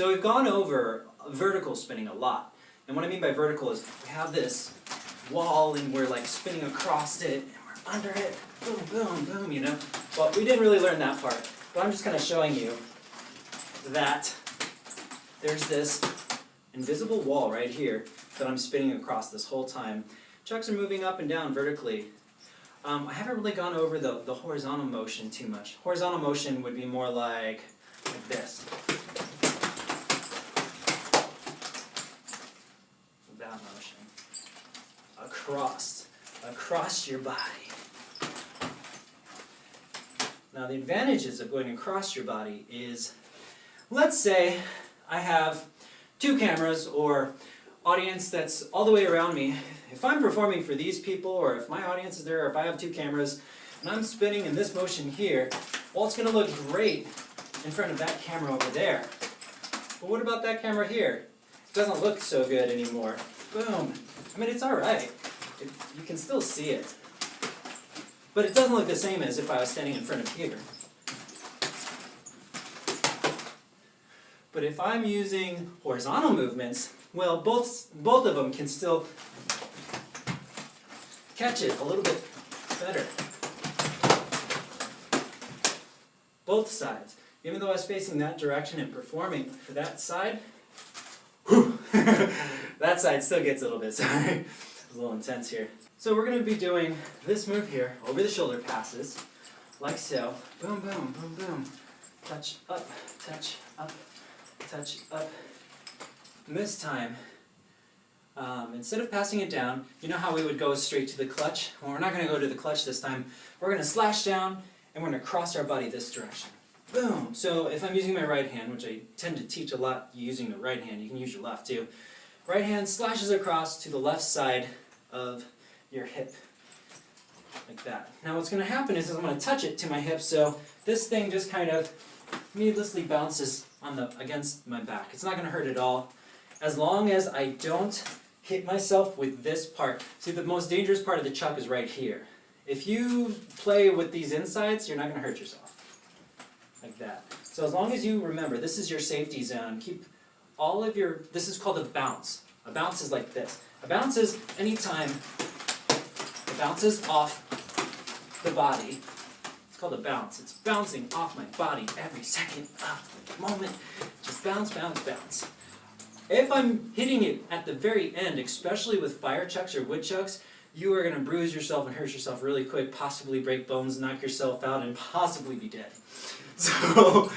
So we've gone over vertical spinning a lot. And what I mean by vertical is we have this wall and we're like spinning across it and we're under it, boom, boom, boom, you know. Well, we didn't really learn that part, but I'm just kind of showing you that there's this invisible wall right here that I'm spinning across this whole time. Chucks are moving up and down vertically. I haven't really gone over the horizontal motion too much. Horizontal motion would be more like this. That motion. Across your body. Now the advantages of going across your body is, let's say I have 2 cameras or audience that's all the way around me. If I'm performing for these people, or if my audience is there, or if I have 2 cameras, and I'm spinning in this motion here, well, it's going to look great in front of that camera over there. But what about that camera here? It doesn't look so good anymore. Boom. I mean, it's alright. You can still see it. But it doesn't look the same as if I was standing in front of here. But if I'm using horizontal movements, well, both of them can still catch it a little bit better. Both sides. Even though I was facing that direction and performing for that side, whew, that side still gets a little bit, sorry. It's a little intense here. So we're going to be doing this move here, over the shoulder passes, like so. Boom, boom, boom, boom. Touch up, touch up, touch up. And this time, instead of passing it down, you know how we would go straight to the clutch? Well, we're not going to go to the clutch this time. We're going to slash down, and we're going to cross our body this direction. Boom! So if I'm using my right hand, which I tend to teach a lot using the right hand, you can use your left too. Right hand slashes across to the left side of your hip, like that. Now what's going to happen is I'm going to touch it to my hip, so this thing just kind of needlessly bounces against my back. It's not going to hurt at all, as long as I don't hit myself with this part. See, the most dangerous part of the chuck is right here. If you play with these insides, you're not going to hurt yourself. Like that. So as long as you remember, this is your safety zone. Keep all of your, this is called a bounce. A bounce is like this. A bounce is anytime it bounces off the body. It's called a bounce. It's bouncing off my body every second of the moment. Just bounce, bounce, bounce. If I'm hitting it at the very end, especially with fire chucks or wood chucks, you are going to bruise yourself and hurt yourself really quick, possibly break bones, knock yourself out, and possibly be dead. So,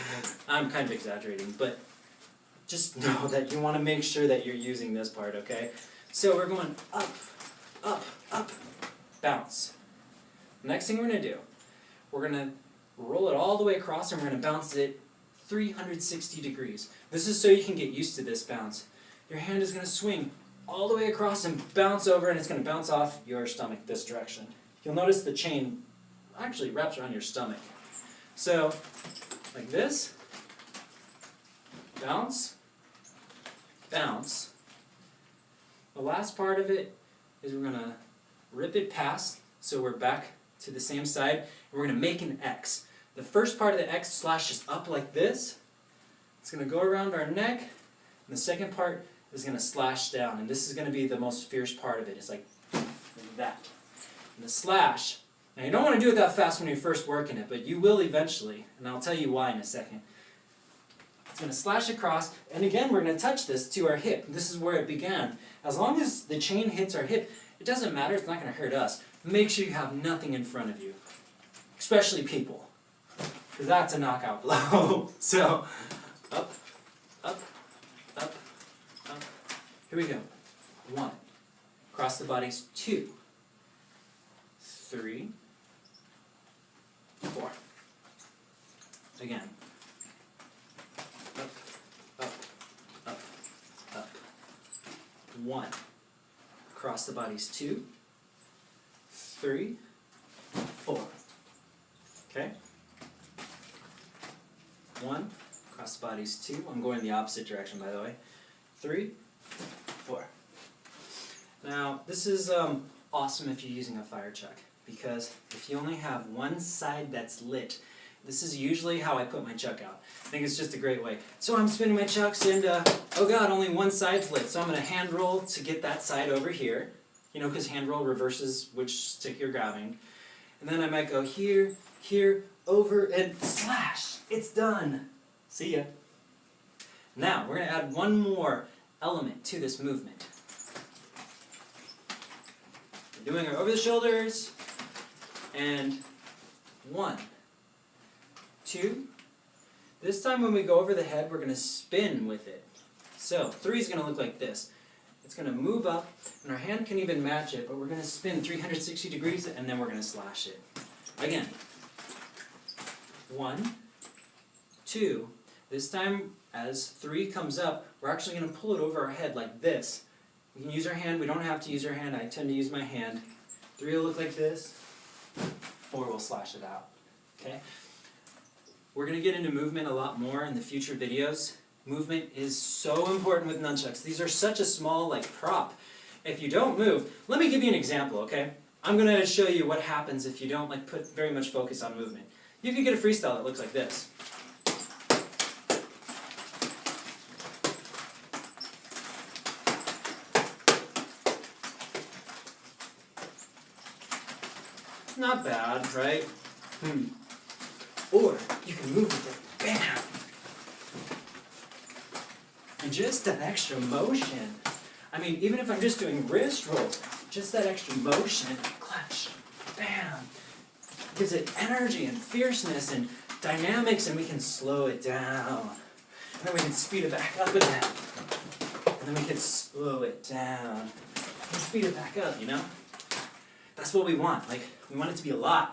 I'm kind of exaggerating, but just know that you want to make sure that you're using this part, okay? So we're going up, up, up, bounce. Next thing we're going to do, we're going to roll it all the way across and we're going to bounce it 360 degrees. This is so you can get used to this bounce. Your hand is going to swing all the way across and bounce over, and it's going to bounce off your stomach this direction. You'll notice the chain actually wraps around your stomach. So, like this, bounce, bounce. The last part of it is we're going to rip it past, so we're back to the same side, and we're going to make an X. The first part of the X slashes up like this. It's going to go around our neck, and the second part is going to slash down, and this is going to be the most fierce part of it. It's like that. And the slash, now you don't want to do it that fast when you're first working it, but you will eventually, and I'll tell you why in a second. It's going to slash across, and again we're going to touch this to our hip. This is where it began. As long as the chain hits our hip, it doesn't matter, it's not going to hurt us. Make sure you have nothing in front of you, especially people, because that's a knockout blow. So, up, up, up, up. Here we go. 1. Cross the bodies. 2. 3. 4. Again. Up, up, up, up. 1. Cross the bodies. 2. 3. 4. Okay? 1. Cross the bodies. 2. I'm going the opposite direction, by the way. 3. 4. Now, this is awesome if you're using a fire chuck, because if you only have one side that's lit, This is usually how I put my chuck out. I think it's just a great way. So I'm spinning my chucks and, oh god, only one side's lit. So I'm going to hand roll to get that side over here. You know, because hand roll reverses which stick you're grabbing. And then I might go here, here, over, and slash. It's done. See ya. Now, we're going to add one more element to this movement. We're doing our over the shoulders, and 1, 2. This time when we go over the head, we're going to spin with it. So 3 is going to look like this. It's going to move up, and our hand can even match it, but we're going to spin 360 degrees, and then we're going to slash it. Again. 1, 2. This time, as 3 comes up, we're actually going to pull it over our head like this. We can use our hand. We don't have to use our hand. I tend to use my hand. 3 will look like this. 4 will slash it out. Okay? We're going to get into movement a lot more in the future videos. Movement is so important with nunchucks. These are such a small, prop. If you don't move, let me give you an example, okay? I'm going to show you what happens if you don't, put very much focus on movement. You can get a freestyle that looks like this. Not bad, right? Or you can move with it, bam! And just that extra motion. I mean, even if I'm just doing wrist rolls, just that extra motion, clutch, bam, gives it energy and fierceness and dynamics, and we can slow it down. And then we can speed it back up again. And then we can slow it down. And speed it back up, you know? That's what we want. We want it to be alive.